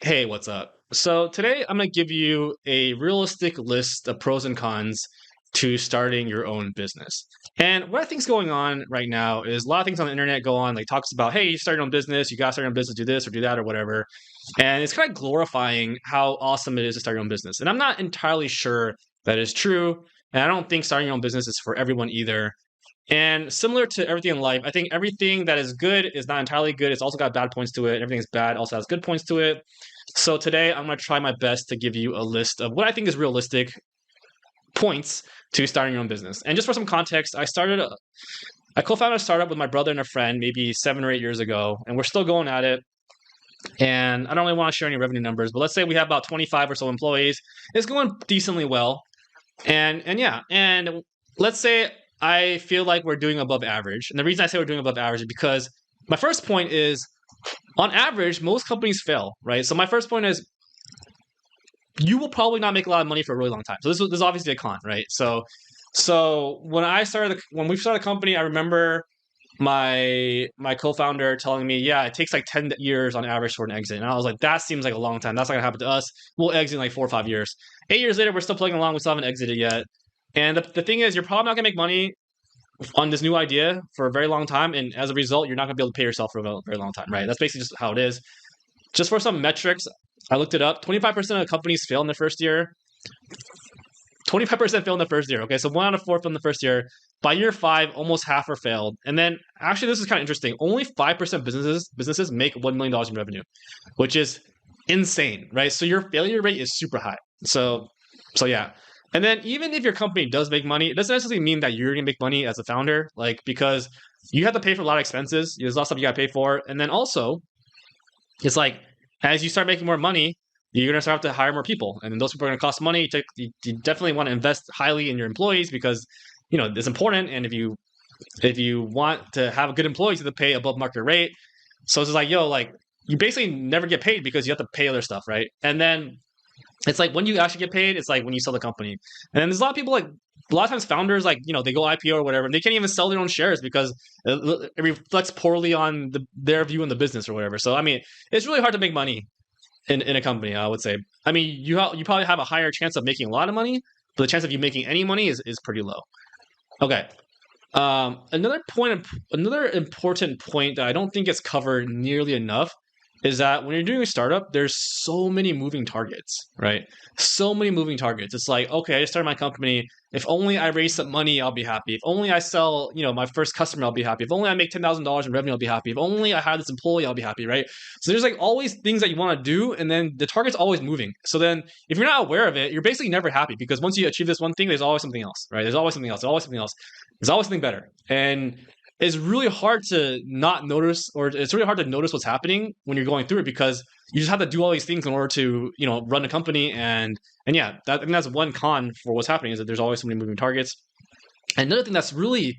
Hey, what's up? So today I'm going to give you a realistic list of pros and cons to starting your own business. And what I think is going on right now is a lot of things on the internet go on, like talks about, hey, you start your own business, you got to start your own business, do this or do that or whatever. And it's kind of glorifying how awesome it is to start your own business. And I'm not entirely sure that is true. And I don't think starting your own business is for everyone either. And similar to everything in life, I think everything that is good is not entirely good. It's also got bad points to it. Everything is bad also has good points to it. So today I'm going to try my best to give you a list of what I think is realistic points to starting your own business. And just for some context, I co-founded a startup with my brother and a friend maybe 7 or 8 years ago, and we're still going at it. And I don't really want to share any revenue numbers, but let's say we have about 25 or so employees. It's going decently well. And let's say I feel like we're doing above average. And the reason I say we're doing above average is because my first point is on average, most companies fail, right? So my first point is you will probably not make a lot of money for a really long time. So this is obviously a con, right? So when we started the company, I remember my co-founder telling me, yeah, it takes like 10 years on average for an exit. And I was like, that seems like a long time. That's not gonna happen to us. We'll exit in like 4 or 5 years. 8 years later, we're still plugging along. We still haven't exited yet. And the thing is, you're probably not gonna make money on this new idea for a very long time. And as a result, you're not gonna be able to pay yourself for a very long time, right? That's basically just how it is. Just for some metrics, I looked it up. 25% of companies fail in the first year. 25% fail in the first year. Okay, so 1 out of 4 fail in the first year. By year 5, almost half are failed. And then actually, this is kind of interesting. Only 5% businesses make $1 million in revenue, which is insane, right? So your failure rate is super high. So yeah. And then even if your company does make money, it doesn't necessarily mean that you're gonna make money as a founder, like because you have to pay for a lot of expenses. There's a lot of stuff you gotta pay for, and then also it's like as you start making more money, you're gonna start to hire more people, and those people are gonna cost money. You definitely want to invest highly in your employees because it's important. And if you want to have good employees, you have to pay above market rate. So it's just like like you basically never get paid because you have to pay other stuff, right? And then it's like when you actually get paid, it's like when you sell the company. And then there's a lot of people like a lot of times founders like they go IPO or whatever, and they can't even sell their own shares because it reflects poorly on their view in the business or whatever. So I mean, it's really hard to make money in a company. I would say. I mean, you probably have a higher chance of making a lot of money, but the chance of you making any money is pretty low. Okay. Another important point that I don't think gets covered nearly enough is that when you're doing a startup, there's so many moving targets, right? So many moving targets. It's like, okay, I just started my company. If only I raise some money, I'll be happy. If only I sell, my first customer, I'll be happy. If only I make $10,000 in revenue, I'll be happy. If only I hire this employee, I'll be happy, right? So there's like always things that you want to do, and then the target's always moving. So then if you're not aware of it, you're basically never happy because once you achieve this one thing, there's always something else, right? There's always something else. There's always something else. There's always something better. And it's really hard to not notice, or it's really hard to notice what's happening when you're going through it because you just have to do all these things in order to, run a company. And yeah, I think that's one con for what's happening is that there's always so many moving targets. And another thing that's really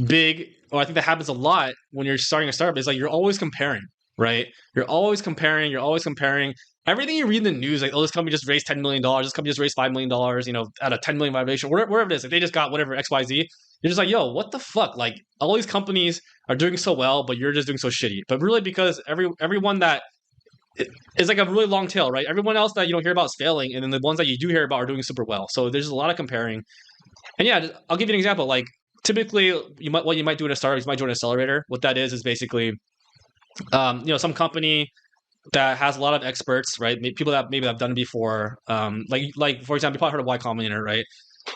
big, or I think that happens a lot when you're starting a startup, is like you're always comparing, right? You're always comparing. Everything you read in the news, like, oh, this company just raised $10 million, this company just raised $5 million, at a 10 million valuation, wherever it is, like they just got whatever XYZ. You're just like, yo, what the fuck? Like all these companies are doing so well, but you're just doing so shitty. But really, because everyone that is like a really long tail, right? Everyone else that you don't hear about is failing, and then the ones that you do hear about are doing super well. So there's a lot of comparing. And yeah, I'll give you an example. Like typically, what you might do in a startup is you might join an accelerator. What that is basically, some company that has a lot of experts, right? People that maybe have done it before. Like for example, you probably heard of Y Combinator, right?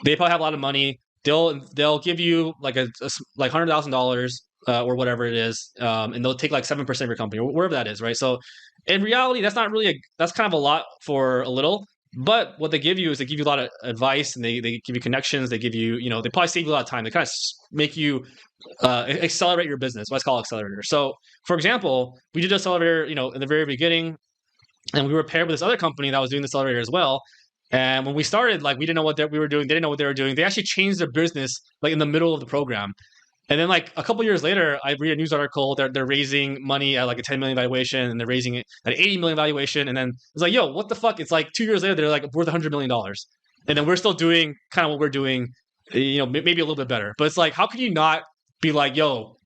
They probably have a lot of money. They'll give you like like $100,000 or whatever it is, and they'll take like 7% of your company or wherever that is, right? So in reality, that's not really that's kind of a lot for a little. But what they give you is they give you a lot of advice, and they give you connections. They give you, they probably save you a lot of time. They kind of make you accelerate your business. What's called accelerator. So, for example, we did accelerator, in the very beginning, and we were paired with this other company that was doing the accelerator as well. And when we started, like we didn't know what we were doing. They didn't know what they were doing. They actually changed their business like in the middle of the program. And then like a couple years later, I read a news article. They're raising money at like a 10 million valuation, and they're raising it at an 80 million valuation. And then it's like, yo, what the fuck? It's like 2 years later, they're like worth $100 million, and then we're still doing kind of what we're doing, maybe a little bit better. But it's like, how can you not be like, yo,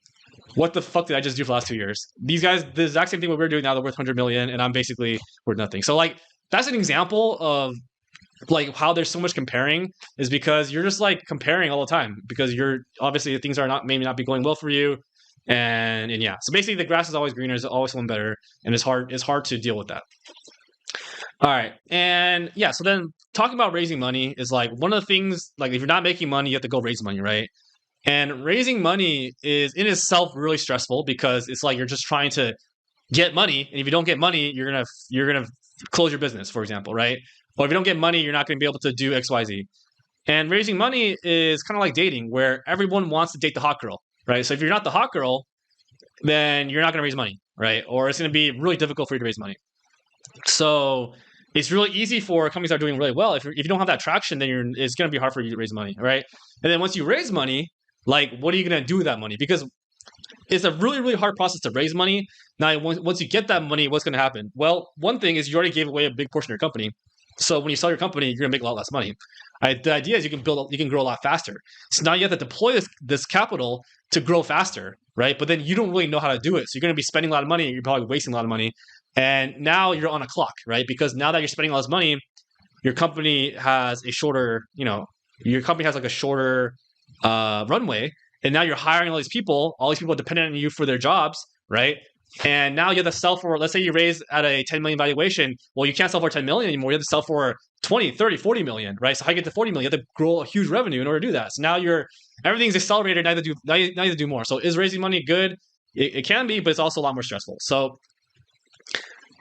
what the fuck did I just do for the last 2 years? These guys, the exact same thing what we're doing now, they're worth 100 million, and I'm basically worth nothing. So like that's an example of like how there's so much comparing is because you're just like comparing all the time because you're obviously things are not maybe not be going well for you, and yeah. So basically, the grass is always greener, is always one better, and it's hard to deal with that. All right, and yeah. So then talking about raising money is like one of the things like if you're not making money, you have to go raise money, right? And raising money is in itself really stressful because it's like you're just trying to get money, and if you don't get money, you're gonna close your business, for example, right? Or if you don't get money, you're not gonna be able to do X, Y, Z. And raising money is kind of like dating, where everyone wants to date the hot girl, right? So if you're not the hot girl, then you're not gonna raise money, right? Or it's gonna be really difficult for you to raise money. So it's really easy for companies that are doing really well. If you don't have that traction, then it's gonna be hard for you to raise money, right? And then once you raise money, like what are you gonna do with that money? Because it's a really, really hard process to raise money. Now, once you get that money, what's going to happen? Well, one thing is you already gave away a big portion of your company. So when you sell your company, you're going to make a lot less money. The idea is you can grow a lot faster. So now you have to deploy this capital to grow faster, right? But then you don't really know how to do it. So you're going to be spending a lot of money. And you're probably wasting a lot of money. And now you're on a clock, right? Because now that you're spending all this money, your company has a shorter, your company has like a shorter runway. And now you're hiring all these people dependent on you for their jobs, right? And now you have to sell for, let's say you raise at a 10 million valuation. Well, you can't sell for 10 million anymore. You have to sell for 20, 30, 40 million, right? So how you get to 40 million, you have to grow a huge revenue in order to do that. So now everything's accelerated. Now you have to do more. So is raising money good? It can be, but it's also a lot more stressful. So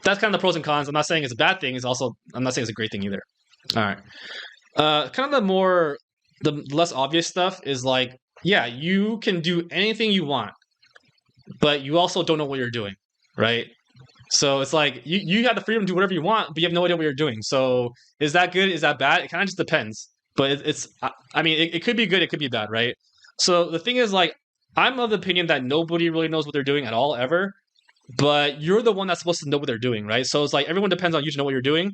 that's kind of the pros and cons. I'm not saying it's a bad thing. I'm not saying it's a great thing either. All right. Kind of the less obvious stuff is like, yeah, you can do anything you want, but you also don't know what you're doing, right? So it's like you have the freedom to do whatever you want, but you have no idea what you're doing. So is that good? Is that bad? It kind of just depends. But it could be good, it could be bad, right? So the thing is, like, I'm of the opinion that nobody really knows what they're doing at all, ever. But you're the one that's supposed to know what they're doing, right? So it's like everyone depends on you to know what you're doing,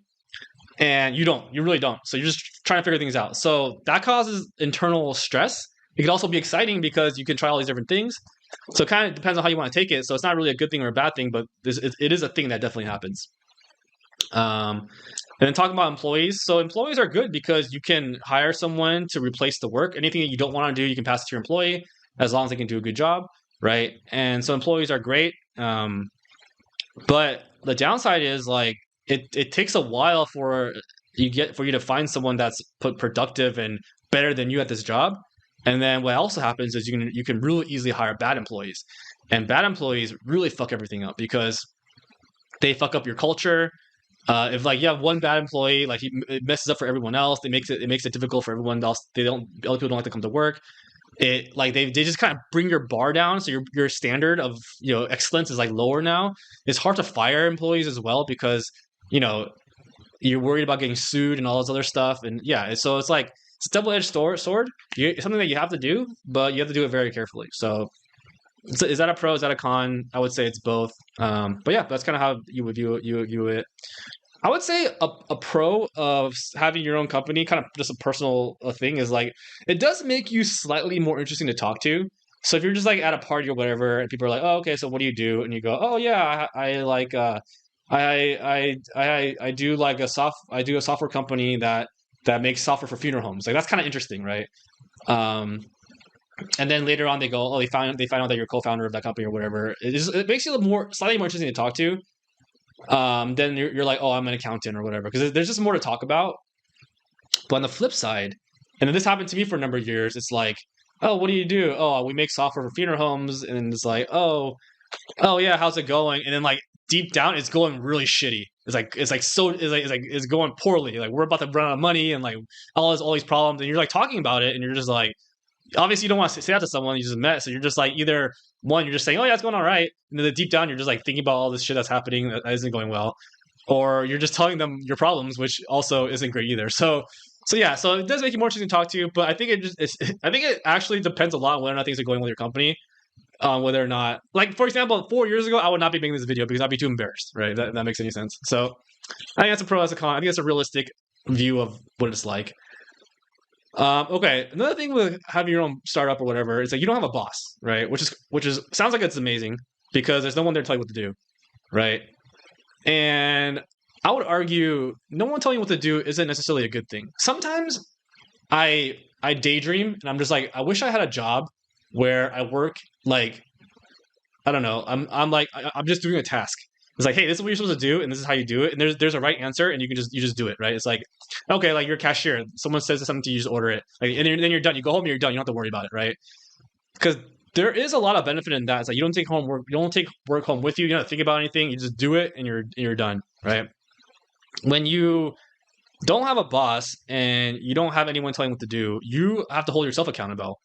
and you don't. You really don't. So you're just trying to figure things out. So that causes internal stress. It could also be exciting because you can try all these different things. So it kind of depends on how you want to take it. So it's not really a good thing or a bad thing, but it is a thing that definitely happens. And then talking about employees. So employees are good because you can hire someone to replace the work. Anything that you don't want to do, you can pass it to your employee as long as they can do a good job, right? And so employees are great. But the downside is like it takes a while for you to find someone that's productive and better than you at this job. And then what also happens is you can really easily hire bad employees, and bad employees really fuck everything up because they fuck up your culture. If like you have one bad employee, like it messes up for everyone else. It makes it difficult for everyone else. Other people don't like to come to work. They just kind of bring your bar down, so your standard of excellence is like lower now. It's hard to fire employees as well because you're worried about getting sued and all this other stuff, and yeah, so it's like it's a double-edged sword. It's something that you have to do, but you have to do it very carefully. So is that a pro? Is that a con? I would say it's both. But yeah, that's kind of how you would view it. I would say a pro of having your own company, kind of just a personal thing, is like it does make you slightly more interesting to talk to. So if you're just like at a party or whatever, and people are like, "Oh, okay, so what do you do?" and you go, "Oh yeah, I like I do like I do a software company that makes software for funeral homes." Like that's kind of interesting, right? And then later on they go, "Oh, they find out that you're co-founder of that company or whatever." It makes you slightly more interesting to talk to. Then you're like, "Oh, I'm an accountant or whatever," because there's just more to talk about. But on the flip side, and then this happened to me for a number of years, it's like, "Oh, what do you do?" "Oh, we make software for funeral homes," and it's like, "Oh yeah, how's it going?" And then like deep down, it's going really shitty. It's going poorly. Like we're about to run out of money and like all these problems, and you're like talking about it, and you're just like, obviously you don't want to say that to someone you just met, so you're just like either one, you're just saying, "Oh yeah, it's going all right," and then deep down you're just like thinking about all this shit that's happening that isn't going well, or you're just telling them your problems, which also isn't great either. So yeah, so it does make you more interesting to talk to, but I think I think it actually depends a lot on whether or not things are going well with your company. Whether or not, like for example, 4 years ago, I would not be making this video because I'd be too embarrassed, right? That makes any sense. So I think that's a pro, that's a con. I think that's a realistic view of what it's like. Okay. Another thing with having your own startup or whatever is that you don't have a boss, right? Which is sounds like it's amazing because there's no one there to tell you what to do, right? And I would argue no one telling you what to do isn't necessarily a good thing. Sometimes I daydream and I'm just like, I wish I had a job where I work like I don't know. I'm like I'm just doing a task. It's like, hey, this is what you're supposed to do, and this is how you do it. And there's a right answer, and you just do it, right? It's like, okay, like you're a cashier. Someone says something to you, just order it. Like, and then you're done. You go home and you're done. You don't have to worry about it, right? Because there is a lot of benefit in that. It's like you don't take home work. You don't take work home with you. You don't have to think about anything. You just do it, and you're done, right? When you don't have a boss and you don't have anyone telling what to do, you have to hold yourself accountable,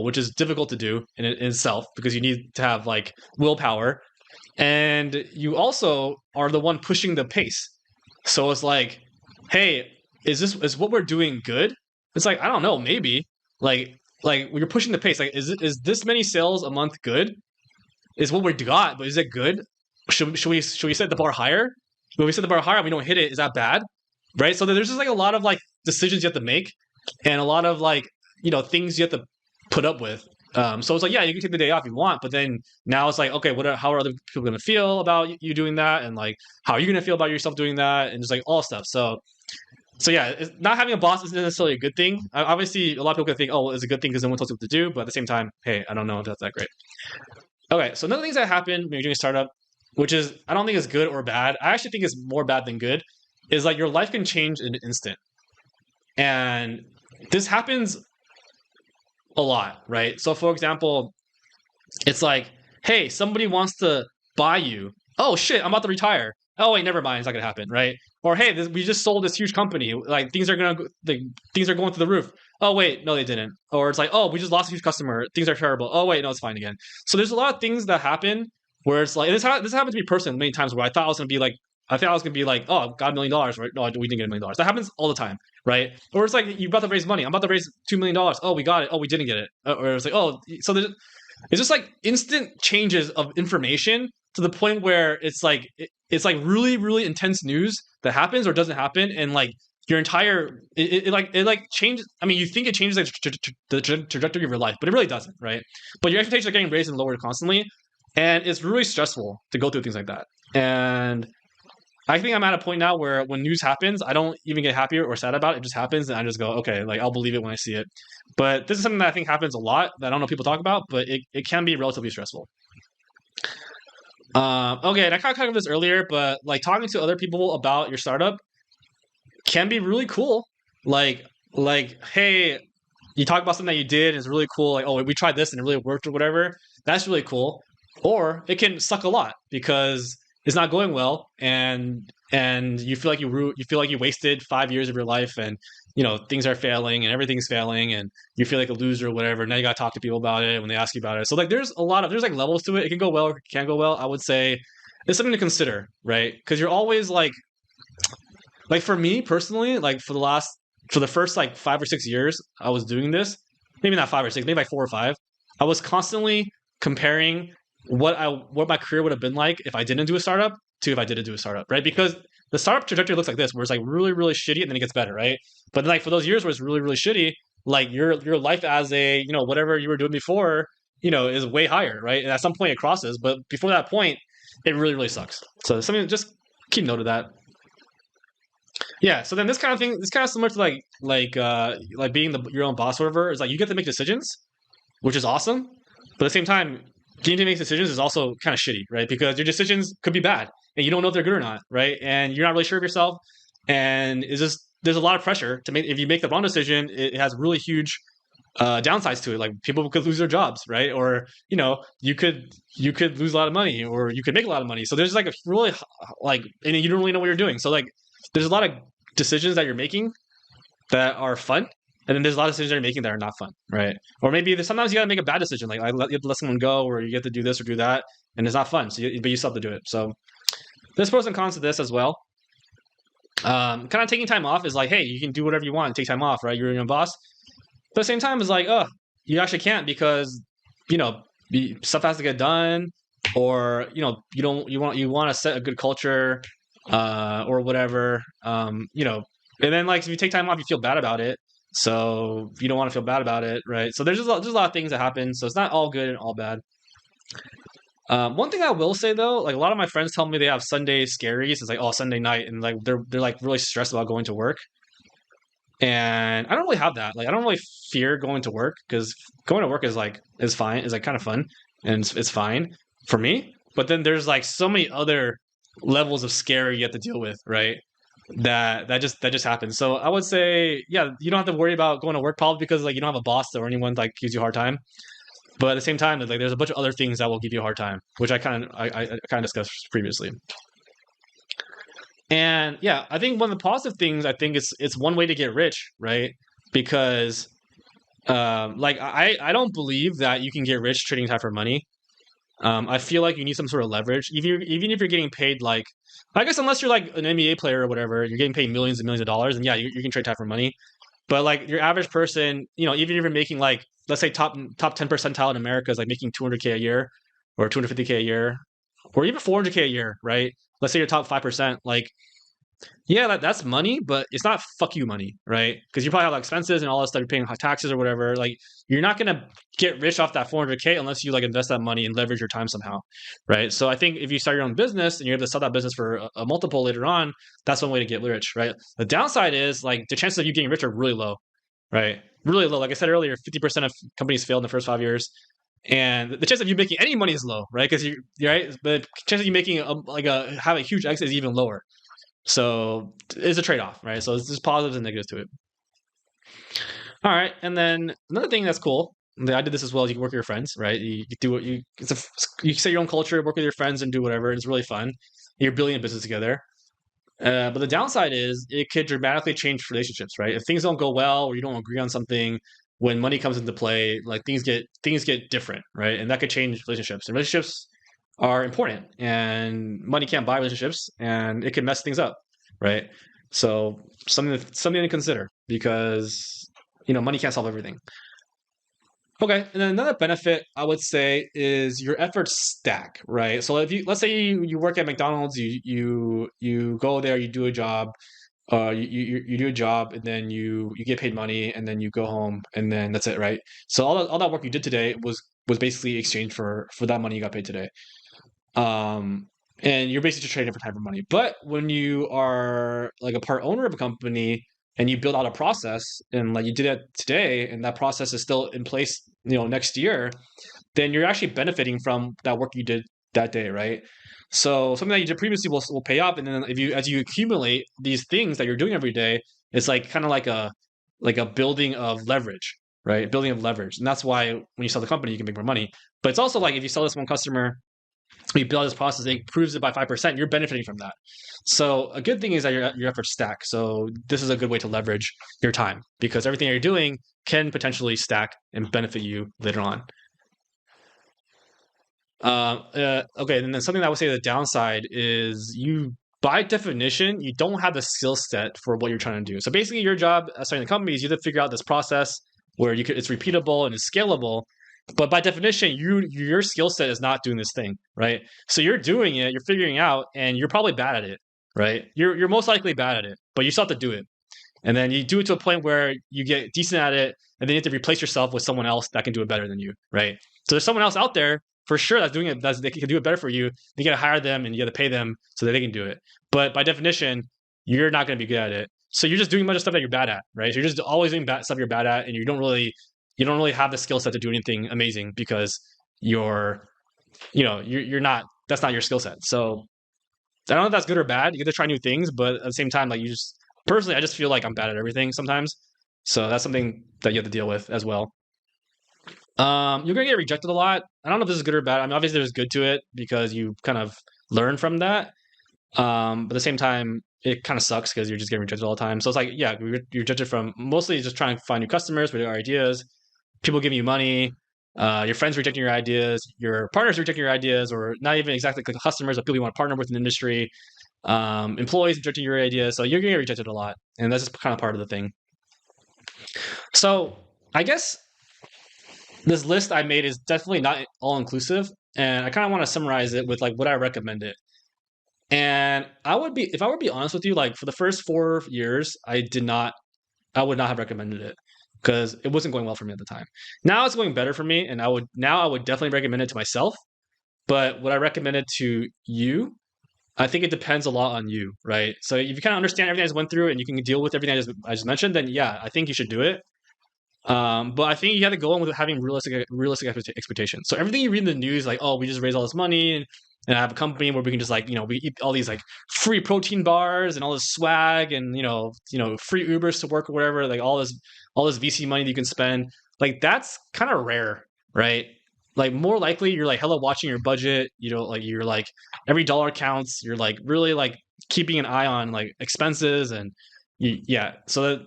which is difficult to do in itself because you need to have like willpower, and you also are the one pushing the pace. So it's like, hey, is what we're doing good? It's like I don't know, maybe like you're pushing the pace. Like, is this many sales a month good? Is what we got, but is it good? Should we set the bar higher? When we set the bar higher and we don't hit it, is that bad? Right? So there's just like a lot of like decisions you have to make, and a lot of like things you have to put up with. So it's like, yeah, you can take the day off if you want, but then now it's like, okay, how are other people going to feel about you doing that, and like how are you going to feel about yourself doing that, and just like all stuff. So yeah, not having a boss isn't necessarily a good thing. Obviously, a lot of people can think, oh, well, it's a good thing because no one tells you what to do, but at the same time, hey, I don't know if that's that great. Okay, so another things that happen when you're doing a startup, which is I don't think is good or bad. I actually think it's more bad than good. Is like your life can change in an instant, and this happens a lot, right? So for example, it's like, hey, somebody wants to buy you. Oh shit, I'm about to retire. Oh wait, never mind, it's not gonna happen, right? Or hey, we just sold this huge company. Like things are going through the roof. Oh wait, no, they didn't. Or it's like, oh, we just lost a huge customer. Things are terrible. Oh wait, no, it's fine again. So there's a lot of things that happen where it's like this happened to me personally many times where I thought I was gonna be like, oh, got $1 million, right? No, we didn't get $1 million. That happens all the time, right? Or it's like you're about to raise money. I'm about to raise $2 million. Oh, we got it. Oh, we didn't get it. Or it's like, oh, so there's it's just like instant changes of information to the point where it's like really really intense news that happens or doesn't happen, and like your entire it changes. I mean, you think it changes like, the trajectory of your life, but it really doesn't, right? But your expectations are getting raised and lowered constantly, and it's really stressful to go through things like that. And I think I'm at a point now where when news happens, I don't even get happier or sad about it. It just happens, and I just go, okay, like I'll believe it when I see it. But this is something that I think happens a lot that I don't know people talk about, but it can be relatively stressful. Okay, and I kind of covered this earlier, but like talking to other people about your startup can be really cool. Like, hey, you talk about something that you did, and it's really cool. Like, oh, we tried this and it really worked or whatever. That's really cool. Or it can suck a lot because it's not going well, and you feel like you feel like you wasted 5 years of your life, and things are failing and everything's failing, and you feel like a loser or whatever. Now you got to talk to people about it when they ask you about it. So like, there's like levels to it. It can go well or it can't go well. I would say it's something to consider, right? Because you're always like for me personally, like for the first like 5 or 6 years I was doing this, maybe not 5 or 6, maybe like 4 or 5, I was constantly comparing what my career would have been like if I didn't do a startup to if I didn't do a startup, right? Because the startup trajectory looks like this, where it's like really, really shitty and then it gets better, right? But then like for those years where it's really, really shitty, like your life as a whatever you were doing before, is way higher, right? And at some point it crosses, but before that point, it really, really sucks. So something just keep note of that. Yeah, so then this kind of thing, this kind of similar to like being your own boss or whatever. Is like you get to make decisions, which is awesome, but at the same time, getting to make decisions is also kind of shitty, right? Because your decisions could be bad, and you don't know if they're good or not, right? And you're not really sure of yourself, and it's just there's a lot of pressure to make. If you make the wrong decision, it has really huge downsides to it. Like people could lose their jobs, right? Or you could lose a lot of money, or you could make a lot of money. So there's like a really like, and you don't really know what you're doing. So like there's a lot of decisions that you're making that are fun, and then there's a lot of decisions that you're making that are not fun, right? Or maybe sometimes you got to make a bad decision, like you have to let someone go, or you get to do this or do that, and it's not fun. But you still have to do it. So there's pros and cons to this as well. Kind of taking time off is like, hey, you can do whatever you want, take time off, right? You're your own boss. But at the same time, it's like, oh, you actually can't because stuff has to get done, or you want to set a good culture, or whatever. And then like if you take time off, you feel bad about it. So you don't want to feel bad about it, right? So there's a lot of things that happen. So it's not all good and all bad. One thing I will say though, like a lot of my friends tell me they have Sunday scaries. It's like, oh, Sunday night, and like they're like really stressed about going to work. And I don't really have that. Like I don't really fear going to work because going to work is fine. Is like kind of fun and it's fine for me. But then there's like so many other levels of scary you have to deal with, right? That just happens. So I would say, yeah, you don't have to worry about going to work probably because like you don't have a boss or anyone like gives you a hard time. But at the same time, like there's a bunch of other things that will give you a hard time, which I kind of discussed previously. And yeah, I think one of the positive things I think it's one way to get rich, right? Because like I don't believe that you can get rich trading time for money. I feel like you need some sort of leverage, even if you're getting paid like, I guess unless you're like an NBA player or whatever, you're getting paid millions and millions of dollars, and yeah, you can trade time for money. But like your average person, even if you're making like let's say top 10 percentile in America is like making 200K a year or 250K a year or even 400K a year, right? Let's say you're top 5%, like yeah, that's money, but it's not fuck you money, right? Because you probably have like expenses and all that stuff. You're paying taxes or whatever. Like you're not gonna get rich off that 400K unless you like invest that money and leverage your time somehow, right? So I think if you start your own business and you're able to sell that business for a multiple later on, that's one way to get rich, right? The downside is like the chances of you getting rich are really low, right? Really low. Like I said earlier, 50% of companies fail in the first 5 years. And the chance of you making any money is low, right? Because you're right. The chance of you making have a huge exit is even lower. So it's a trade-off, right? So there's positives and negatives to it. All right, and then another thing that's cool. I did this as well. Is you can work with your friends, right? You do what you set your own culture, work with your friends, and do whatever. It's really fun. You're building a business together. But the downside is it could dramatically change relationships, right? If things don't go well or you don't agree on something, when money comes into play, like things get different, right? And that could change relationships. And relationships are important, and money can't buy relationships, and it can mess things up, right? So something to consider because money can't solve everything. Okay, and then another benefit I would say is your efforts stack, right? So if let's say you work at McDonald's, you go there, you do a job, you do a job, and then you get paid money, and then you go home, and then that's it, right? So all that work you did today was basically exchanged for that money you got paid today. Um, and you're basically just trading for time for money. But when you are like a part owner of a company and you build out a process and like you did that today and that process is still in place, next year, then you're actually benefiting from that work you did that day, right? So something that you did previously will pay up, and then if you as you accumulate these things that you're doing every day, it's like kind of like a building of leverage, right? Building of leverage, and that's why when you sell the company, you can make more money. But it's also like if you sell this one customer, you build this process, it improves it by 5%, you're benefiting from that. So a good thing is that your efforts stack. So this is a good way to leverage your time because everything you're doing can potentially stack and benefit you later on. Okay, and then something that I would say the downside is by definition, you don't have the skill set for what you're trying to do. So basically, your job as starting the company is you have to figure out this process where it's repeatable and it's scalable. But by definition, your skill set is not doing this thing, right? So you're doing it, you're figuring out, and you're probably bad at it, right? You're most likely bad at it, but you still have to do it. And then you do it to a point where you get decent at it, and then you have to replace yourself with someone else that can do it better than you, right? So there's someone else out there for sure that's doing it. They can do it better for you. You got to hire them, and you got to pay them so that they can do it. But by definition, you're not going to be good at it. So you're just doing a bunch of stuff that you're bad at, right? So you're just always doing stuff you're bad at, and you don't really have the skill set to do anything amazing because you're not. That's not your skill set. So I don't know if that's good or bad. You get to try new things, but at the same time, like you just personally, I just feel like I'm bad at everything sometimes. So that's something that you have to deal with as well. You're gonna get rejected a lot. I don't know if this is good or bad. I mean, obviously there's good to it because you kind of learn from that. But at the same time, it kind of sucks because you're just getting rejected all the time. So it's like, yeah, you're rejected from mostly just trying to find new customers with your ideas, people giving you money, your friends rejecting your ideas, your partners rejecting your ideas, or not even exactly like customers, but people you want to partner with in the industry, employees rejecting your ideas. So you're gonna get rejected a lot, and that's just kind of part of the thing. So I guess this list I made is definitely not all inclusive, and I kind of want to summarize it with like what I recommend it. And if I were to be honest with you, like for the first 4 years, I did not I would not have recommended it because it wasn't going well for me at the time. Now it's going better for me, and I would definitely recommend it to myself. But would I recommend it to you? I think it depends a lot on you, right? So if you kind of understand everything I just went through and you can deal with everything I just mentioned, then yeah, I think you should do it. But I think you got to go in with having realistic expectations. So everything you read in the news, like, oh, we just raised all this money and I have a company where we can just like, we eat all these like free protein bars and all this swag and free Ubers to work or whatever, like all this VC money that you can spend. Like that's kind of rare, right? Like more likely you're like hella watching your budget, like you're like every dollar counts. You're like really like keeping an eye on like expenses and yeah. So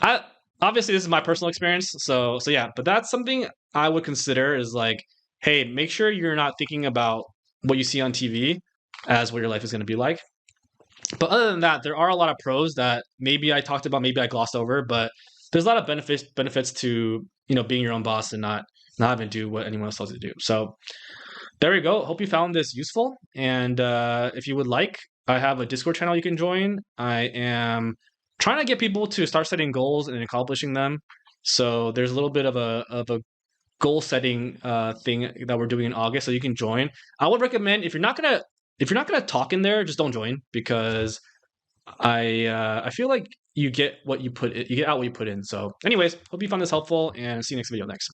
I obviously this is my personal experience. So yeah, but that's something I would consider is like, hey, make sure you're not thinking about what you see on TV as what your life is going to be like. But other than that, there are a lot of pros that maybe I talked about, maybe I glossed over, but there's a lot of benefits to being your own boss and not having to do what anyone else tells you to do. So there we go. Hope you found this useful. And if you would like, I have a Discord channel you can join. I am trying to get people to start setting goals and accomplishing them. So there's a little bit of a goal setting thing that we're doing in August, so you can join. I would recommend if you're not gonna talk in there, just don't join because I feel like you get out what you put in. So, anyways, hope you found this helpful and see you next video next.